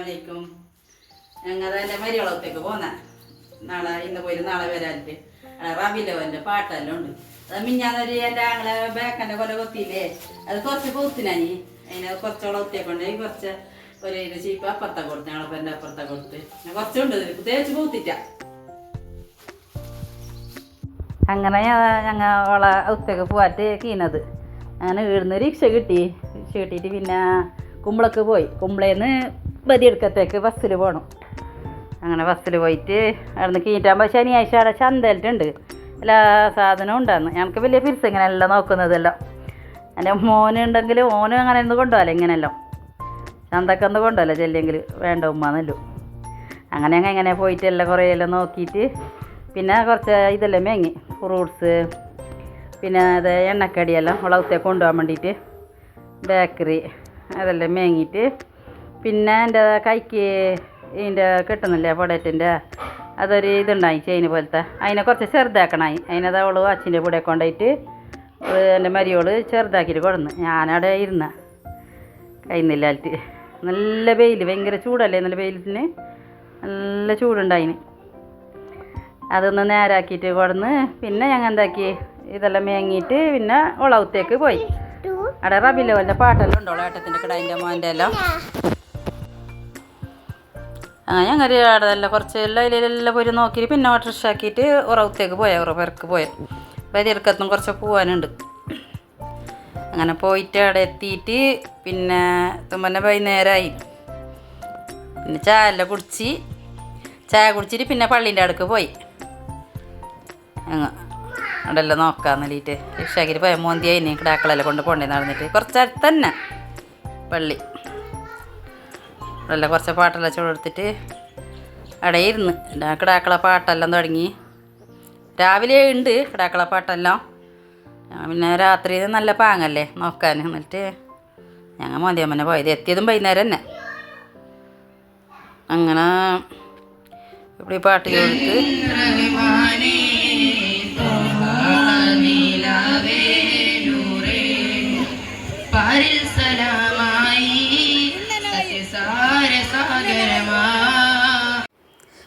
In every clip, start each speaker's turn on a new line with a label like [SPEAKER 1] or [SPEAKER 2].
[SPEAKER 1] അസ്സലാമലൈക്കും. ഞങ്ങൾ എൻ്റെ മരിയോളത്തേക്ക് പോന്ന നാളെ ഇന്ന് പോയി നാളെ വരാനിട്ട് റബിലവൻ്റെ പാട്ടെല്ലാം ഉണ്ട്. അത് മിഞ്ഞാന്നൊരു എൻ്റെ ആങ്ങളെ ബേക്കൻ്റെ കൊല കൊത്തിയില്ലേ, അത് കുറച്ച് പൂത്തിനാനി അതിനെ കുറച്ചോളം ഒത്തിയേക്കൊണ്ട് കുറച്ച് ഒരു ചീപ്പ് അപ്പുറത്തെ കൊടുത്ത് ഞങ്ങളപ്പം എൻ്റെ അപ്പുറത്തെ കൊടുത്ത് കുറച്ചുണ്ട് തേച്ച് പൂത്തിട്ട. അങ്ങനെ ഞങ്ങൾ ഓളെ ഒത്തേക്ക് പോവാറ്റ് കീനത്. അങ്ങനെ വീടുന്ന് റിക്ഷ കിട്ടിയിട്ട് പിന്നെ കുമ്പളക്ക് പോയി. കുമ്പളേന്ന് ബദിയെടുക്കത്തേക്ക് ബസ്സിൽ പോകണം. അങ്ങനെ ബസ്സിൽ പോയിട്ട് അവിടെ നിന്ന് കീറ്റാകുമ്പോൾ ശനിയാഴ്ച അവിടെ ചന്തയിലിട്ടുണ്ട്, എല്ലാ സാധനവും ഉണ്ടായിരുന്നു. ഞങ്ങൾക്ക് വലിയ പിരിസ് ഇങ്ങനെയല്ല നോക്കുന്നതെല്ലാം. എൻ്റെ മോനുണ്ടെങ്കിൽ ഓനും അങ്ങനെ ഒന്ന് കൊണ്ടുപോകല ഇങ്ങനെയല്ലോ ചന്തക്കൊന്ന് കൊണ്ടുപോകല ചെല്ലെങ്കിൽ വേണ്ട ഉമ്മാന്നല്ലോ. അങ്ങനെ ഞങ്ങൾ ഇങ്ങനെ പോയിട്ട് എല്ലാം കുറേ എല്ലാം നോക്കിയിട്ട് പിന്നെ കുറച്ച് ഇതെല്ലാം മേങ്ങി ഫ്രൂട്ട്സ് പിന്നെ അത് എണ്ണക്കടിയെല്ലാം ഉളവത്തേക്ക് കൊണ്ടുപോകാൻ വേണ്ടിയിട്ട് ബേക്കറി അതെല്ലാം മേങ്ങിയിട്ട് പിന്നെ എൻ്റെ കൈക്ക് ഇതിൻ്റെ കിട്ടുന്നില്ലേ പൊടേറ്റിൻ്റെ അതൊരു ഇതുണ്ടായി ചെയിന് പോലത്തെ, അതിനെ കുറച്ച് ചെറുതാക്കണമായി. അതിനത് അവൾ അച്ഛൻ്റെ കൂടെ കൊണ്ടുപോയിട്ട് എൻ്റെ മരിയോള് ചെറുതാക്കിയിട്ട് കൊടുന്നു. ഞാനവിടെ ഇരുന്ന കഴിയുന്നില്ലായിട്ട് നല്ല വെയിൽ, ഭയങ്കര ചൂടല്ലേ നല്ല വെയിലിന്, നല്ല ചൂടുണ്ടായിന്. അതൊന്ന് നേരാക്കിയിട്ട് കൊടുന്ന് പിന്നെ ഞങ്ങൾ എന്താക്കി ഇതെല്ലാം മേങ്ങിയിട്ട് പിന്നെ ഉളവത്തേക്ക് പോയി. അവിടെ റബിലവൻ്റെ പാട്ടെല്ലാം ഉണ്ടോ ഏട്ടത്തിൻ്റെ കിടായിൻ്റെ മോൻ്റെ എല്ലാം. ഞങ്ങൾ അവിടെ എല്ലാം കുറച്ച് അതിലെല്ലാം പോയി നോക്കിയിട്ട് പിന്നെ ഓട്ടോറിക്ഷാക്കിയിട്ട് ഉറവത്തേക്ക് പോയ ഉറവർക്ക് പോയ വരിയർക്കത്തും കുറച്ച് പോകാനുണ്ട്. അങ്ങനെ പോയിട്ട് അവിടെ എത്തിയിട്ട് പിന്നെ തുമ്പന്നെ വൈകുന്നേരമായി. പിന്നെ ചായ കുടിച്ചിട്ട് പിന്നെ പള്ളീൻ്റെ അടുക്ക് പോയി. അവിടെ എല്ലാം നോക്കാൻ വേണ്ടിയിട്ട് റിക്ഷാക്കിയിട്ട് പോയ മോന്തിയായിന് കിടാക്കളെല്ലാം കൊണ്ട് പോകണ്ടേ നടന്നിട്ട് കുറച്ച് അടുത്ത് തന്നെ പള്ളി. അവിടെ കുറച്ച് പാട്ടെല്ലാം ചൂടെടുത്തിട്ട് അവിടെ ഇരുന്ന് കിടാക്കള പാട്ടെല്ലാം തുടങ്ങി. രാവിലെ ഉണ്ട് കിടാക്കള പാട്ടെല്ലാം, പിന്നെ രാത്രി നല്ല പാങ്ങല്ലേ നോക്കാൻ. എന്നിട്ട് ഞങ്ങൾ മോന്തിയമ്മനെ പോയത്, എത്തിയതും വൈകുന്നേരം തന്നെ. അങ്ങനെ ഇവിടെ പാട്ട് കൊടുത്ത്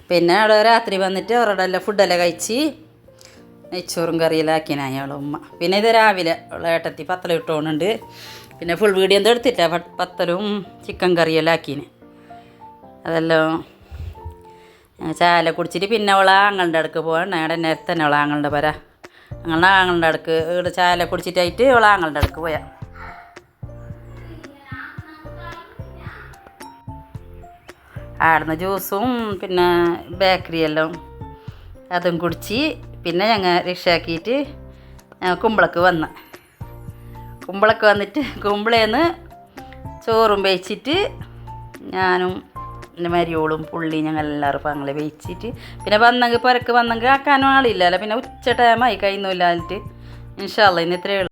[SPEAKER 1] പിന്നെ അവിടെ രാത്രി വന്നിട്ട് അവരുടെ എല്ലാം ഫുഡെല്ലാം കഴിച്ച് നെയ്ച്ചോറും കറിയെല്ലാം ആക്കിന അയാളെ ഉമ്മ. പിന്നെ ഇത് രാവിലെ ഉള്ള ഏട്ടത്തി പത്തലും ഇട്ടുകൊണ്ടുണ്ട്. പിന്നെ ഫുൾ വീഡിയോ ഒന്നും എടുത്തില്ല, പത്തലും ചിക്കൻ കറിയെല്ലാം ആക്കിന്. അതെല്ലാം ചായ കുടിച്ചിട്ട് പിന്നെ അവളെ ആങ്ങളുടെ അടുക്ക് പോകണം. ഞങ്ങളുടെ നേരത്തെ തന്നെ അവളെ ആങ്ങളുടെ പര ആങ്ങളുടെ അടുക്ക് ഇവിടെ ചായ കുടിച്ചിട്ടായിട്ട് അവളെ ആങ്ങളുടെ അടുക്ക് പോയാൽ. ആടുന്ന ജ്യൂസും പിന്നെ ബേക്കറിയെല്ലാം അതും കുടിച്ച് പിന്നെ ഞങ്ങൾ റിക്ഷാക്കിയിട്ട് കുമ്പളക്ക് വന്നിട്ട് കുമ്പളേന്ന് ചോറും വേവിച്ചിട്ട് ഞാനും എൻ്റെ മരിയോളും പുള്ളി ഞങ്ങൾ എല്ലാവരും പങ്ങളെ വേവിച്ചിട്ട് പിന്നെ പുരക്ക് വന്നെങ്കിൽ ആക്കാനും ആളില്ലല്ലോ. പിന്നെ ഉച്ച ടൈമായി കഴിയുന്നില്ലായിട്ട് ഇൻഷാ അല്ലാഹ് ഇന്ന് ഇത്രയേ ഉള്ളൂ.